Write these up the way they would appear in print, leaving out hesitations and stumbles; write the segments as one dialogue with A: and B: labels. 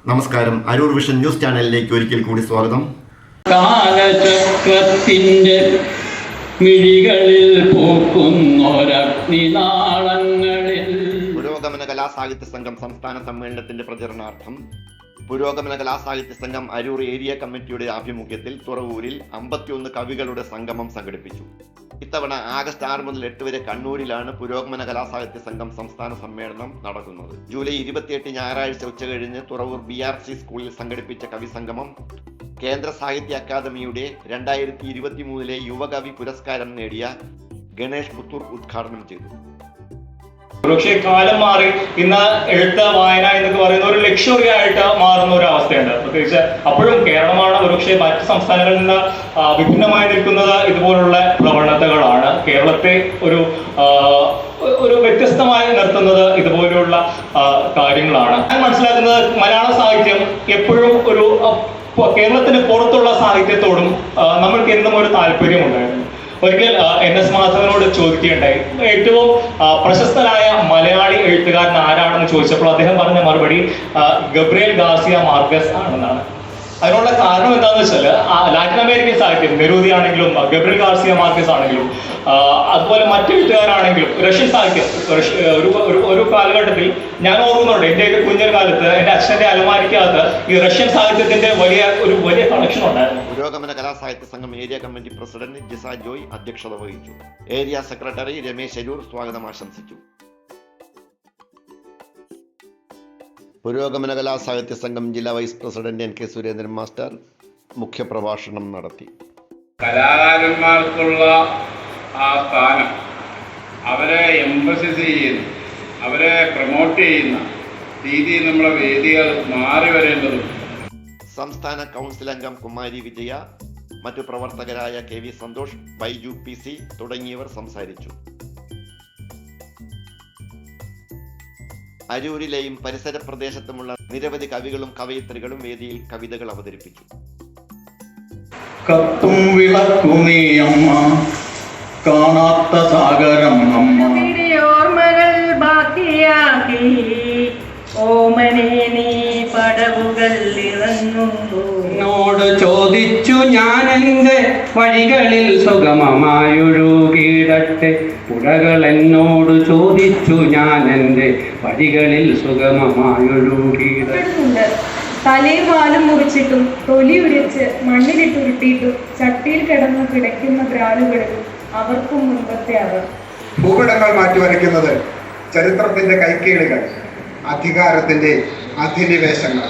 A: നമസ്കാരം. Aroor vision news ചാനലിലേക്ക് ഒരിക്കൽ കൂടി സ്വാഗതം.
B: കാലചക്രത്തിന്റെ മിഴികളിൽ പൂക്കുന്നൊരഗ്നിനാളങ്ങളിൽ
A: പുരോഗമന കലാസാഹിത്യ സംഘം സംസ്ഥാന സമ്മേളനത്തിന്റെ പ്രചരണാർത്ഥം പുരോഗമന കലാസാഹിത്യ സംഘം അരൂർ ഏരിയ കമ്മിറ്റിയുടെ ആഭിമുഖ്യത്തിൽ തുറവൂരിൽ 51 കവികളുടെ സംഗമം സംഘടിപ്പിച്ചു. ഇത്തവണ ആഗസ്റ്റ് 6 മുതൽ 8 വരെ കണ്ണൂരിലാണ് പുരോഗമന കലാസാഹിത്യ സംഘം സംസ്ഥാന സമ്മേളനം നടക്കുന്നത്. ജൂലൈ 28 ഞായറാഴ്ച ഉച്ചകഴിഞ്ഞ് തുറവൂർ BRC സ്കൂളിൽ സംഘടിപ്പിച്ച കവിസംഗമം കേന്ദ്ര സാഹിത്യ അക്കാദമിയുടെ 2023 യുവകവി പുരസ്കാരം നേടിയ ഗണേഷ് പുത്തൂർ ഉദ്ഘാടനം ചെയ്തു.
C: പക്ഷേ കാലം മാറി ഇന്ന് എഴുത്ത് വായന എന്നൊക്കെ പറയുന്ന ഒരു ലക്ഷറി ആയിട്ട് മാറുന്ന ഒരു അവസ്ഥയുണ്ട്. പ്രത്യേകിച്ച് അപ്പോഴും കേരളമാണ് ഒരുപക്ഷെ മറ്റ് സംസ്ഥാനങ്ങളിൽ നിന്ന് വിഭിന്നമായി നിൽക്കുന്നത് ഇതുപോലുള്ള പ്രവണതകളാണ്. കേരളത്തെ ഒരു വ്യത്യസ്തമായി നിർത്തുന്നത് ഇതുപോലെയുള്ള കാര്യങ്ങളാണ്. ഞാൻ മനസ്സിലാക്കുന്നത് മലയാള സാഹിത്യം എപ്പോഴും കേരളത്തിന് പുറത്തുള്ള സാഹിത്യത്തോടും നമ്മൾക്ക് എന്നും ഒരു താല്പര്യമുണ്ടായിരുന്നു. ഒരിക്കൽ NS മാധവനോട് ചോദിക്കുകയുണ്ടായി, ഏറ്റവും പ്രശസ്തനായ മലയാളി എഴുത്തുകാരൻ ആരാണെന്ന് ചോദിച്ചപ്പോൾ അദ്ദേഹം പറഞ്ഞ മറുപടി ഗബ്രിയേൽ ഗാർസിയ മാർക്കസ് ആണെന്നാണ്. അതിനുള്ള കാരണം എന്താണെന്ന് വെച്ചാൽ ലാറ്റിൻ അമേരിക്കൻ സാഹിത്യം നെരൂദി ആണെങ്കിലും ഗബ്രിയേൽ ഗാർസിയ മാർക്കസ് ആണെങ്കിലും അതുപോലെ മറ്റു എഴുത്തുകാരാണെങ്കിലും റഷ്യൻ സാഹിത്യം ഒരു കാലഘട്ടത്തിൽ ഞാൻ ഓർക്കുന്നുണ്ട്, എൻ്റെ കുഞ്ഞൊരു കാലത്ത് എൻ്റെ അച്ഛൻ്റെ അലമാരിക്കകത്ത് ഈ റഷ്യൻ സാഹിത്യത്തിന്റെ വലിയ കളക്ഷൻ ഉണ്ടായിരുന്നു.
A: പുരോഗമന കലാസാഹിത്യ സംഘം area committee president Jisa Joy അധ്യക്ഷത വഹിച്ചു. ഏരിയ സെക്രട്ടറി രമേശ് അരൂർ സ്വാഗതം ആശംസിച്ചു. പുരോഗമന കലാസാഹിത്യ സംഘം ജില്ലാ vice president NK Surendran master മുഖ്യപ്രഭാഷണം നടത്തി.
D: കലാകാരന്മാർക്കുള്ള ആ സ്ഥാനം, അവരെ എംഫസിസ് ചെയ്യുന്ന, അവരെ പ്രൊമോട്ട് ചെയ്യുന്ന രീതി നമ്മളെ വേദികൾ മാറി വരേണ്ടതുണ്ട്.
A: സംസ്ഥാന കൗൺസിൽ അംഗം കുമാരി വിജയ, മറ്റു പ്രവർത്തകരായ KV സന്തോഷ്, ബൈജു PC തുടങ്ങിയവർ സംസാരിച്ചു. അരൂരിലെയും പരിസര പ്രദേശത്തുമുള്ള നിരവധി കവികളും കവയിത്രികളും വേദിയിൽ കവിതകൾ അവതരിപ്പിച്ചു.
B: കത്തും വിളക്കുമീ അമ്മ, കാണാത്ത സാഗരം അമ്മ, ഓർമ്മകൾ ബാക്കിയാക്കി ഓമനെ നീ പടവുകൾ ഇറങ്ങുന്നു. എന്നോട് ചോദിച്ചു ഞാൻ എൻ്റെ വഴികളിൽ സുഗമമായൊഴുകിയിടട്ടെ, പുഴകൾ എന്നോട് ചോദിച്ചു ഞാൻ എൻ്റെ വഴികളിൽ സുഗമമായൊഴുകിയിടട്ടെ.
E: തലയും വാലും മുറിച്ചിട്ടും തൊലി ഉരിച്ച് മണ്ണിലിട്ടുരുട്ടിയിട്ടും ചട്ടിയിൽ കിടന്നു കിടക്കുന്ന ബ്രാലുകളിൽ അവർക്കും മുൻപത്തെ അവർ.
F: ഭൂപടങ്ങൾ മാറ്റിവരയ്ക്കുന്നത് ചരിത്രത്തിന്റെ കൈക്കേടുകൾ, അധികാരത്തിന്റെ അധിനിവേശങ്ങൾ.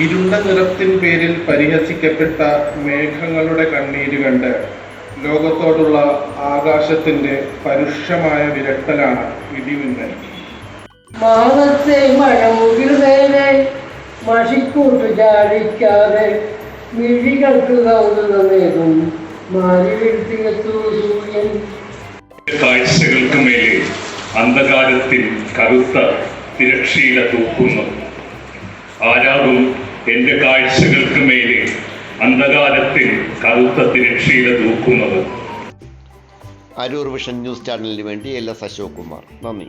G: ഇരുണ്ട നിറത്തിൻ പേരിൽ പരിഹസിക്കപ്പെട്ട മേഘങ്ങളുടെ കണ്ണീര് കണ്ട് ലോകത്തോടുള്ള ആകാശത്തിന്റെ പരുഷമായ വിരക്തലാണ് ഇടിമിന്നൽ.
H: മാനത്തെ മഴമുകിൽ നേരെ മഷിക്കൂട്ട് ചാടിക്കാതെ മിഴികൾക്ക് കൗതുകമേകും മാറി വീഴ്ത്തിയെത്തു സൂര്യൻ.
C: കാഴ്ചകൾക്ക് മേലെ അന്ധകാരത്തിൽ കറുത്ത തിരക്ഷീല തൂക്കുന്നു. ആരാകും എൻ്റെ കാഴ്ചകൾക്ക് മേലെ അന്ധകാരത്തിൽ കറുത്ത തിരക്ഷീല തൂക്കുന്നത്?
A: അരൂർ വിഷൻ ന്യൂസ് ചാനലിന് വേണ്ടി LS അശോക് കുമാർ. നന്ദി.